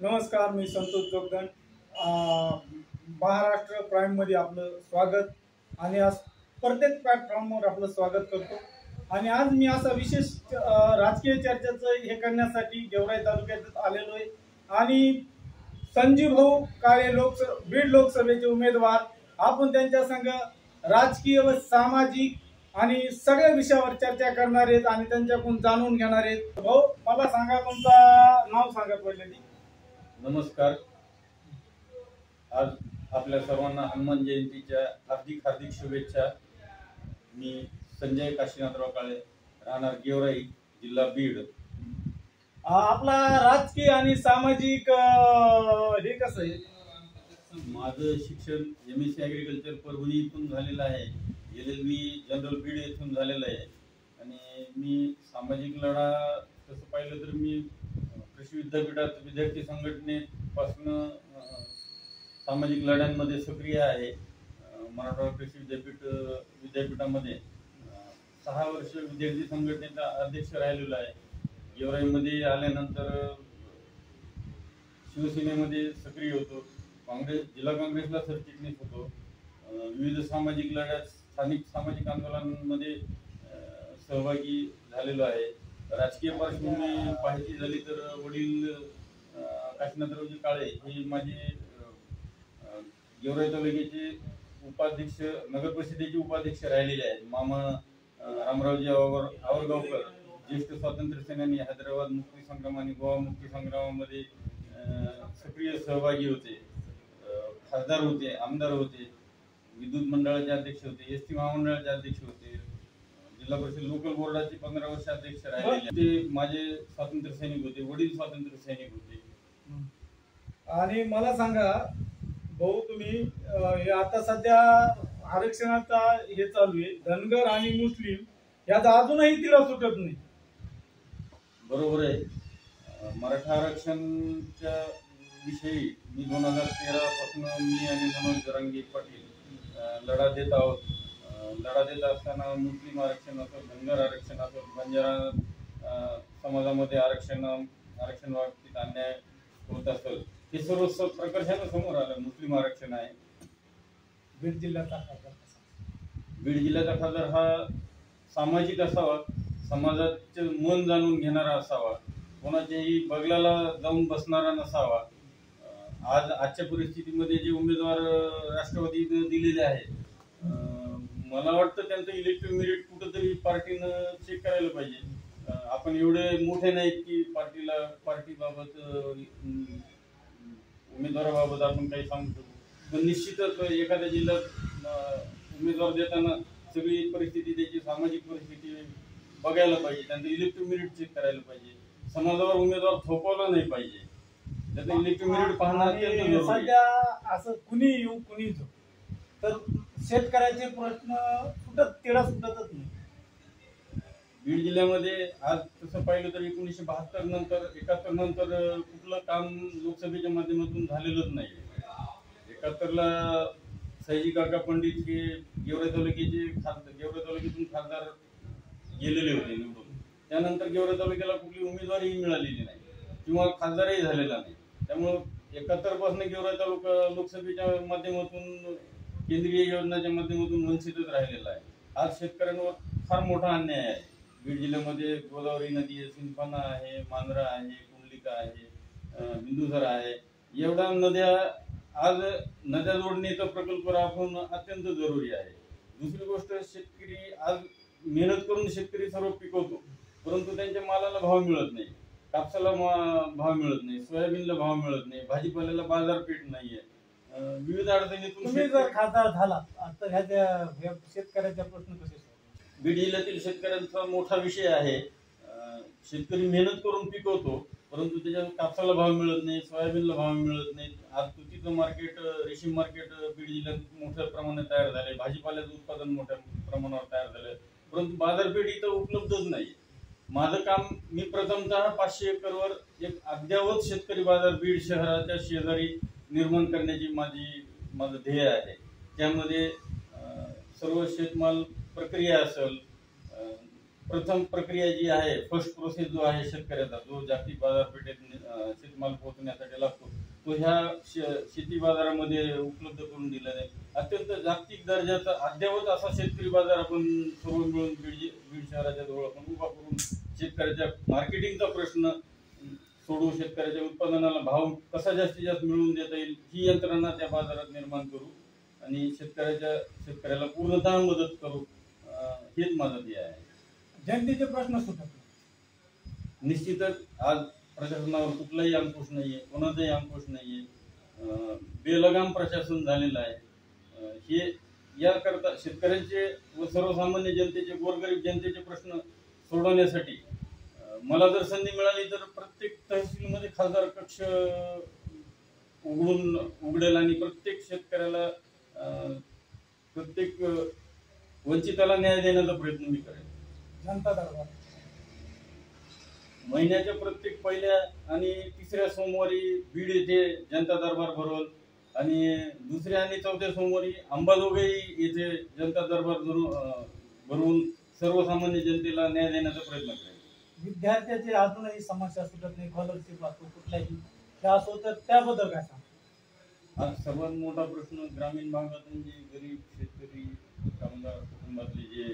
नमस्कार, मी संतोष जोगदंड. महाराष्ट्र प्राईममध्ये आपलं स्वागत आणि आज प्रत्येक प्लॅटफॉर्मवर आपलं स्वागत करतो. आणि आज मी असा विशेष राजकीय चर्चेचं हे करण्यासाठी गेवराई तालुक्यात आलेलो आहे. आणि संजीव भाऊ काळे बीड लोकसभेचे उमेदवार, आपण त्यांच्या संग राजकीय व सामाजिक आणि सगळ्या विषयावर चर्चा करणार आहेत आणि त्यांच्याकडून जाणून घेणार आहेत. भाऊ, मला सांगा, तुमचं नाव सांगा पहिले. नमस्कार. आज आपल्या सर्वांना हनुमान जयंतीच्या हार्दिक हार्दिक शुभेच्छा. मी संजय काशीनाथराव काळे, राहणार गेवराई, जिल्हा बीड. आपला राजकीय आणि सामाजिक हे कसं आहे? माझं शिक्षण MSc ॲग्रिकल्चर परभणी इथून झालेलं आहे. LLB जनरल बीड येथून झालेलं आहे. आणि मी सामाजिक लढा तसं पाहिलं तर मी कृषी विद्यापीठात विद्यार्थी संघटनेपासून सामाजिक लढ्यांमध्ये सक्रिय आहे. मराठवाडा कृषी विद्यापीठामध्ये 6 वर्ष विद्यार्थी संघटनेचा अध्यक्ष राहिलेलो आहे. गेवराईमध्ये आल्यानंतर शिवसेनेमध्ये सक्रिय होतो. जिल्हा काँग्रेसला सरचिटणीस होतो. विविध सामाजिक लढ्यात, स्थानिक सामाजिक आंदोलनांमध्ये सहभागी झालेलो आहे. राजकीय पार्श्वभूमी पाहायची झाली तर वडील काशीनाथरावजी काळे हे माझे गेवराई तालुक्याचे उपाध्यक्ष, नगर परिषदेचे उपाध्यक्ष राहिलेले आहेत. मामा रामरावजी आवरगावकर ज्येष्ठ स्वातंत्र्य सेनानी, हैदराबाद मुक्ती संग्राम आणि गोवा मुक्ती संग्रामामध्ये सक्रिय सहभागी होते. खासदार होते, आमदार होते, विद्युत मंडळाचे अध्यक्ष होते, ST महामंडळाचे अध्यक्ष होते, जिल्हा परिषद लोकल बोर्डाचे 15 वर्ष अध्यक्ष राहिले. ते माझे स्वातंत्र्य सैनिक होते, वडील स्वातंत्र्य सैनिक होते. आणि मला सांगा भाऊ, तुम्ही आता सध्या आरक्षणाचा हे चालू आहे, धनगर आणि मुस्लिम याचा अजूनही तिला सुटत नाही. बरोबर आहे. मराठा आरक्षणच्या विषयी मी 2013 पासून मी आणि मनोज जरांगे पाटील लढा देत आहोत. लढा देत असताना मुस्लिम आरक्षण असो, धनगर आरक्षण असो, बंजारा समाजामध्ये आरक्षण बाबतीत अन्याय होत असेल, हे सर्व प्रकर्षानं समोर आलं. मुस्लिम आरक्षण आहे. बीड जिल्ह्याचा खासदार हा सामाजिक असावा, समाजाचे मन जाणून घेणारा असावा, कोणाच्याही बगलाला जाऊन बसणारा नसावा. आजच्या परिस्थितीमध्ये जे उमेदवार राष्ट्रवादीने दिलेले आहेत, मला वाटतं त्यांचं इलेक्टिव्ह मेरिट कुठंतरी पार्टीनं चेक करायला पाहिजे. आपण एवढे मोठे नाहीत की पार्टीबाबत, उमेदवाराबाबत आपण काही सांगू शकू. पण निश्चितच एखाद्या जिल्ह्यात उमेदवार देताना सगळी परिस्थिती, त्याची सामाजिक परिस्थिती बघायला पाहिजे. त्यांचं इलेक्टिव्ह मेरिट चेक करायला पाहिजे. समाजावर उमेदवार थोपवला नाही पाहिजे. त्याचं इलेक्टिव्ह मेरिट पाहणं सध्या असं कुणी येऊ कुणी जाऊ, तर शेतकऱ्याचे प्रश्न सुटतच नाही. बीड जिल्ह्यामध्ये आज तसं पाहिलं तर 1972 नंतर 71 नंतर कुठलं काम लोकसभेच्या माध्यमातून झालेलंच नाही. 71ला सयाजी काका पंडित हे गेवराई तालुक्यातून खासदार गेलेले होते निवडून. त्यानंतर गेवराई तालुक्याला कुठली उमेदवारीही मिळालेली नाही किंवा खासदारही झालेला नाही. त्यामुळं 71 पासून गेवराई तालुका लोकसभेच्या माध्यमातून, केंद्रीय योजनाच्या माध्यमातून वंचितच राहिलेला आहे. आज शेतकऱ्यांवर फार मोठा अन्याय आहे. बीड जिल्ह्यामध्ये गोदावरी नदी आहे, सिंदफणा आहे, मांजरा आहे, कुंडलिका आहे, बिंदुसर आहे. एवढ्या नद्या जोडण्याचा प्रकल्प राबवणं अत्यंत जरुरी आहे. दुसरी गोष्ट, शेतकरी आज मेहनत करून शेतकरी सर्व पिकवतो, परंतु त्यांच्या मालाला भाव मिळत नाही. कापसाला भाव मिळत नाही, सोयाबीनला भाव मिळत नाही, भाजीपाल्याला बाजारपेठ नाहीये. विविध अडचणीतून तुम्ही जर खासदार झाला तर ह्या शेतकऱ्याच्या प्रश्न कसे? बीड जिल्ह्यातील शेतकऱ्यांचा मोठा विषय आहे. शेतकरी मेहनत करून पिकवतो, परंतु त्याच्या कापसाला भाव मिळत नाही, सोयाबीनला भाव मिळत नाही. आज तुतीचं मार्केट, रेशीम मार्केट बीड जिल्ह्यात मोठ्या प्रमाणात तयार झाले, भाजीपाल्याचं उत्पादन मोठ्या प्रमाणावर तयार झालं, परंतु बाजारपेठ इथं उपलब्धच नाही. माझं काम, मी प्रथमतः 500 एकरवर एक अद्ययावत शेतकरी बाजार बीड शहराच्या शेजारी निर्माण करण्याची माझं ध्येय आहे. त्यामध्ये सर्व शेतमाल प्रक्रिया असेल, प्रथम प्रक्रिया जी आहे, फर्स्ट प्रोसेस जो आहे शेतकऱ्याचा, जो जागतिक बाजारपेठेत शेतमाल पोहोचण्यासाठी लागतो, तो ह्या शेती बाजारामध्ये उपलब्ध करून दिला आहे. अत्यंत जागतिक दर्जाचा अद्ययावत असा शेतकरी बाजार आपण सर्व मिळून बीड शहराच्या जवळ आपण उभा करून शेतकऱ्याच्या मार्केटिंगचा प्रश्न सोडू, शेतकऱ्याच्या उत्पादनाला भाव कसा जास्तीत जास्त मिळवून देता येईल ही यंत्रणा त्या बाजारात निर्माण करू आणि शेतकऱ्याला पूर्णतः मदत करू, हेच माझं ध्येय आहे. जनतेचे प्रश्न सुटत निश्चितच आज प्रशासनावर कुठलाही अंकुश नाहीये, कोणाचाही अंकुश नाहीये, बेलगाम प्रशासन झालेलं आहे. हे याकरता शेतकऱ्यांचे व सर्वसामान्य जनतेचे, गोरगरीब जनतेचे प्रश्न सोडवण्यासाठी मला जर संधी मिळाली तर प्रत्येक तहसीलमध्ये खासदार कक्ष उघडेल आणि प्रत्येक शेतकऱ्याला, प्रत्येक वंचिताला न्याय देण्याचा प्रयत्न मी करेन. जनता दरबार महिन्याच्या प्रत्येक पहिल्या आणि तिसऱ्या सोमवारी बीड येथे जनता दरबार भरवल आणि दुसऱ्या आणि चौथ्या सोमवारी अंबाजोगाई येथे जनता दरबार भरवून सर्वसामान्य जनतेला न्याय देण्याचा प्रयत्न करेल. विद्यार्थ्याची अजूनही समस्या सुटत नाही, स्कॉलरशिप असो कुठल्याही त्या असो, तर त्याबद्दल काय सांगा? हा सर्वात मोठा प्रश्न ग्रामीण भागातून जे गरीब शेतकरी कामगार कुटुंबातले जे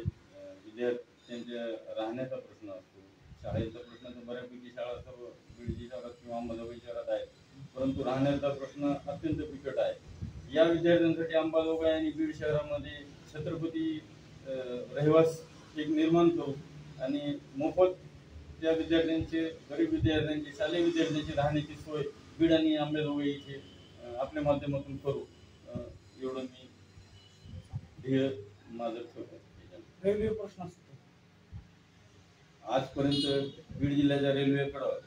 विद्यार्थ्यांच्या राहण्याचा प्रश्न असतो, शाळेचा प्रश्न तर बऱ्यापैकी शाळा सर्व बीड शहरात किंवा अंबाजोगाई शहरात आहे, परंतु राहण्याचा प्रश्न अत्यंत बिकट आहे. या विद्यार्थ्यांसाठी अंबाजोगाई आणि बीड शहरामध्ये छत्रपती रहिवास एक निर्माण करू आणि मोफत त्या विद्यार्थ्यांचे, गरीब विद्यार्थ्यांची, शालेय विद्यार्थ्यांची राहण्याची सोय बीड आणि अंबाजोगाई इथे आपल्या माध्यमातून करू, एवढं मी ध्येय माझं ठेवतो. रेल्वे प्रश्न असतो आजपर्यंत बीड जिल्ह्याच्या रेल्वेकडं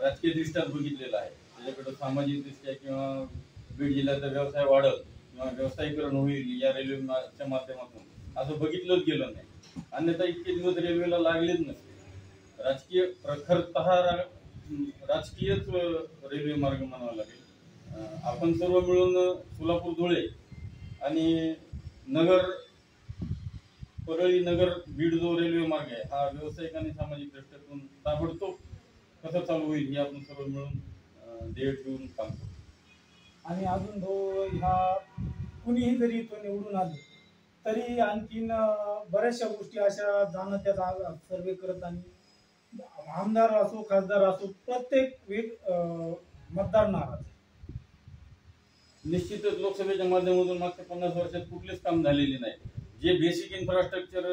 राजकीय दृष्ट्या बघितलेलं आहे, त्याच्याकडं सामाजिक दृष्ट्या किंवा बीड जिल्ह्याचा व्यवसाय वाढल किंवा व्यावसायीकरण होईल या रेल्वेच्या माध्यमातून असं बघितलंच गेलं नाही. अन्यथा इतके दिवस रेल्वेला लागलेच नसते. राजकीय प्रखरतः राजकीयच रेल्वे मार्ग म्हणावा लागेल. आपण सर्व मिळून सोलापूर धुळे आणि नगर परळी नगर बीड जो रेल्वे मार्ग आहे हा व्यावसायिक आणि सामाजिक दृष्ट्यातून ताबडतोब कसं चालू होईल हे आपण सर्व मिळून ध्येय ठेवून काम करू. आणि अजून ह्या कुणीही जरी तो निवडून आले तरी आणखीन बऱ्याचशा गोष्टी अशा जाणं त्या सर्वे करत आणि आमदार असो खासदार असो प्रत्येक मतदार नाराज. निश्चितच लोकसभेच्या माध्यमातून मागच्या 50 वर्षात कुठलेच काम झालेले नाही. जे बेसिक इन्फ्रास्ट्रक्चर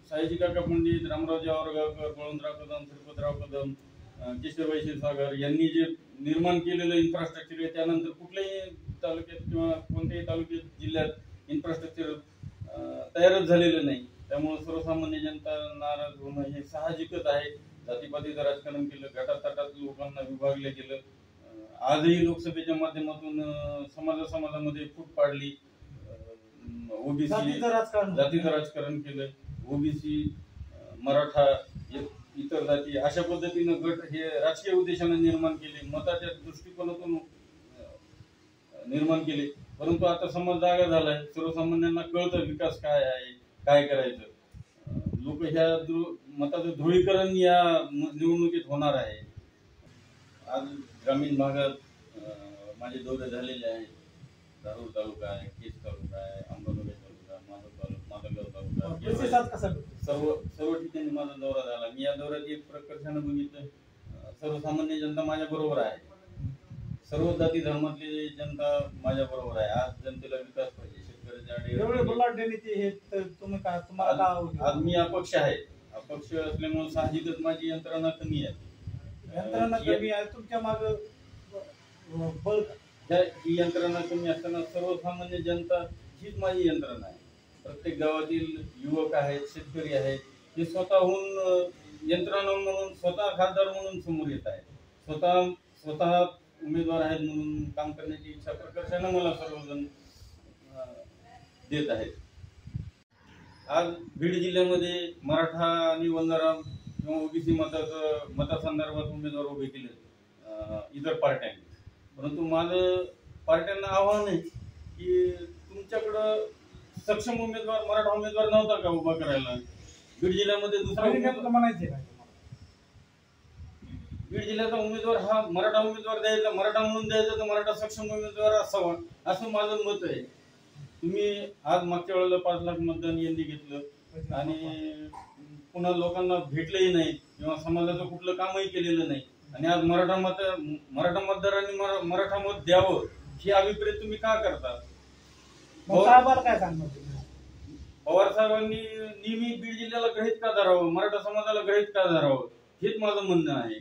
सयाजी काका पंडित, रामरावजी आवरगावकर, बळवंतराव कदम, श्रीपतराव कदम, केशवभाई क्षीरसागर यांनी जे निर्माण केलेलं इन्फ्रास्ट्रक्चर आहे त्यानंतर कुठल्याही तालुक्यात किंवा कोणत्याही तालुक्यात जिल्ह्यात इन्फ्रास्ट्रक्चर तयारच झालेलं नाही. त्यामुळे सर्वसामान्य जनता नाराज होणं हे साहजिकच आहे. जातीपातीचं राजकारण केलं, गटातटात लोकांना विभागलं गेलं. आजही लोकसभेच्या माध्यमातून समाजामध्ये फूट पाडली, ओबीसी जातीचं राजकारण केलं, ओबीसी मराठा इतर जाती अशा पद्धतीनं गट हे राजकीय उद्देशाने निर्माण केले, मताच्या दृष्टिकोनातून निर्माण केले. परंतु आता समाज जागा झालाय, सर्वसामान्यांना कळतं विकास काय आहे, काय करायचं. लोक ह्या मताचं ध्रुवीकरण या निवडणुकीत होणार आहे. आज ग्रामीण भागात माझे दौरे झालेले आहेत. धारूर तालुका आहे, केज तालुका आहे, अंबाजोगाई तालुका, माधवगाव तालुका, सर्व ठिकाणी माझा दौरा झाला. मी या दौऱ्यात एक प्रकर्षाने बघितलं, सर्वसामान्य जनता माझ्या बरोबर आहे, सर्व जाती धर्मातली जनता माझ्या बरोबर आहे. आज जनतेला विकास पाहिजे, आज मी अपक्ष आहे. अपक्ष असल्यामुळे साहजिकच माझी यंत्रणा कमी आहे. तुमच्या मागे ही यंत्रणा कमी असताना सर्वसामान्य जनता हीच माझी यंत्रणा आहे. प्रत्येक गावातील युवक आहेत, शेतकरी आहेत, हे स्वतःहून यंत्रणा म्हणून, स्वतः खासदार म्हणून समोर येत आहेत, स्वतः उमेदवार आहेत म्हणून काम करण्याची इच्छा प्रकर्षाने मला सर्वजण देत आहेत. आज बीड जिल्ह्यामध्ये मराठा आणि वंजाराम किंवा ओबीसी मतासंदर्भात उमेदवार उभे केले इतर पार्ट्यांनी. परंतु माझं पार्ट्यांना आव्हान आहे की तुमच्याकडं सक्षम उमेदवार, मराठा उमेदवार नव्हता का उभा करायला? बीड जिल्ह्यामध्ये दुसरा आणि नेमकं म्हणायचे काय तुम्हाला? बीड जिल्ह्याचा उमेदवार हा मराठा उमेदवार द्यायचा, मराठा म्हणून द्यायचा तर मराठा सक्षम उमेदवार असावा असं माझं मत आहे. तुम्ही आज मागच्या वेळेला 5 लाख मतदान यांनी घेतलं आणि पुन्हा लोकांना भेटलंही नाही किंवा समाजाचं कुठलं कामही केलेलं नाही आणि आज मराठा मतदारांनी मराठा मत द्यावं ही अभिप्रेत तुम्ही का करता? साहेबाला काय सांगणार तुम्ही? पवार साहेबांनी नेहमी बीड जिल्ह्याला गृहीत का धरावं, मराठा समाजाला गृहीत का धरावं हेच माझं म्हणणं आहे.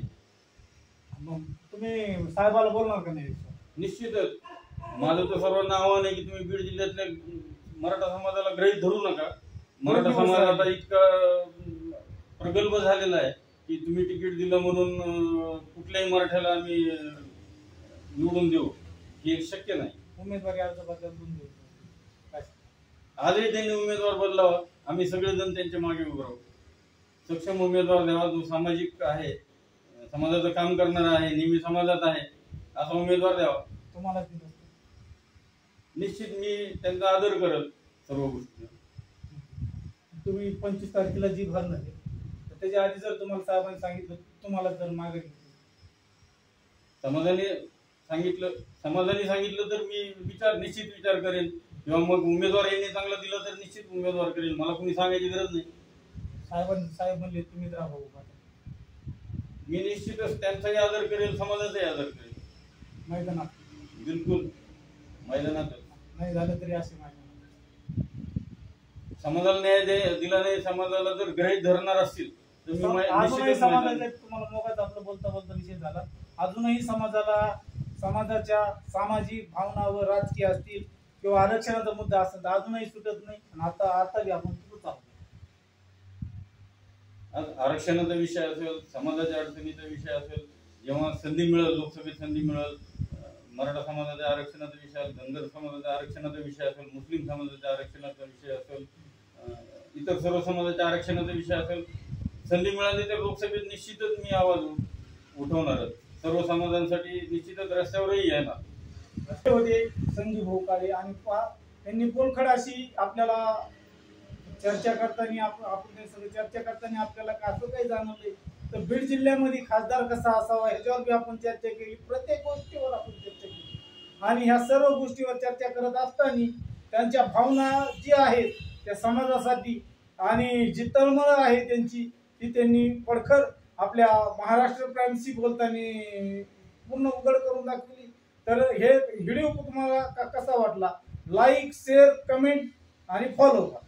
मग तुम्ही साहेबाला बोलणार का नाही? निश्चितच माझं तर सर्वांना आव्हान आहे की तुम्ही बीड जिल्ह्यातल्या मराठा समाजाला गृहीत धरू नका. मराठा समाज आता इतका प्रगल्भ झालेला आहे की तुम्ही तिकीट दिलं म्हणून कुठल्याही मराठ्याला आम्ही निवडून देऊ हे शक्य नाही. उमेदवारी अर्ज बदलून देऊ आजही त्यांनी उमेदवार बदलावा, आम्ही सगळेजण त्यांच्या मागे उभं राहू. सक्षम उमेदवार द्यावा, जो सामाजिक आहे, समाजाचं काम करणारा आहे, नेहमी समाजात आहे असा उमेदवार द्यावा. तुम्हाला निश्चित मी त्यांचा आदर करेल सर्व गोष्टी. तुम्ही 25 तारखेला जी भरणार आहे तर त्याच्या आधी जर तुम्हाला साहेबांनी सांगितलं, तुम्हाला जर मागे समाजाने सांगितलं तर मी निश्चित विचार करेन किंवा मग उमेदवार यांनी चांगला दिला तर निश्चित उमेदवार करेल. मला कोणी सांगायची गरज नाही. साहेब म्हणले तुम्ही राहा, मी निश्चितच त्यांचाही आदर करेल, समाजाचाही आदर करेल. मैदानात बिलकुल मैदानात नाही झालं तरी असे समाजाला न्याय दिला नाही, समाजाला जर गृहीत धरणार असतील तर मी अजूनही समाजाला, तुम्हाला मोबाईल आपलं बोलता बोलता विषय झाला, अजूनही समाजाच्या सामाजिक भावना व राजकीय असतील किंवा आरक्षणाचा मुद्दा असेल तर अजूनही सुटत नाही. आणि आता बी आपण सुरूच आहोत. आज आरक्षणाचा विषय असेल, समाजाच्या अडचणीचा विषय असेल, जेव्हा संधी मिळेल, लोकसभेत संधी मिळेल, मराठा समाजाच्या आरक्षणाचा विषय असेल, धनगर समाजाच्या आरक्षणाचा विषय असेल, मुस्लिम समाजाच्या आरक्षणाचा विषय असेल, इतर सर्व समाजाच्या आरक्षणाचा विषय असेल, संधी मिळाली तर लोकसभेत निश्चितच मी आवाज उठवणारच. सर्व समाजांसाठी निश्चितच रस्त्यावरही येणार. रस्त्यामध्ये संजीव भोकाळे आणि त्यांनी पोलखड अशी आपल्याला चर्चा करताना आपल्याला असं काही जाणवलंय तर बीड जिल्ह्यामध्ये खासदार कसा असावा ह्याच्यावर बी आपण चर्चा केली. प्रत्येक गोष्टीवर आपण चर्चा केली आणि ह्या सर्व गोष्टीवर चर्चा करत असताना त्यांच्या भावना जी आहेत त्या समाजासाठी आणि जी तळमळ आहे त्यांची ती त्यांनी पडखर आपल्या महाराष्ट्र प्राईमशी बोलताना पूर्ण उघड करून दाखवली. तर हे व्हिडिओ तुम्हाला कसा वाटला? लाईक, शेअर, कमेंट आणि फॉलो करा.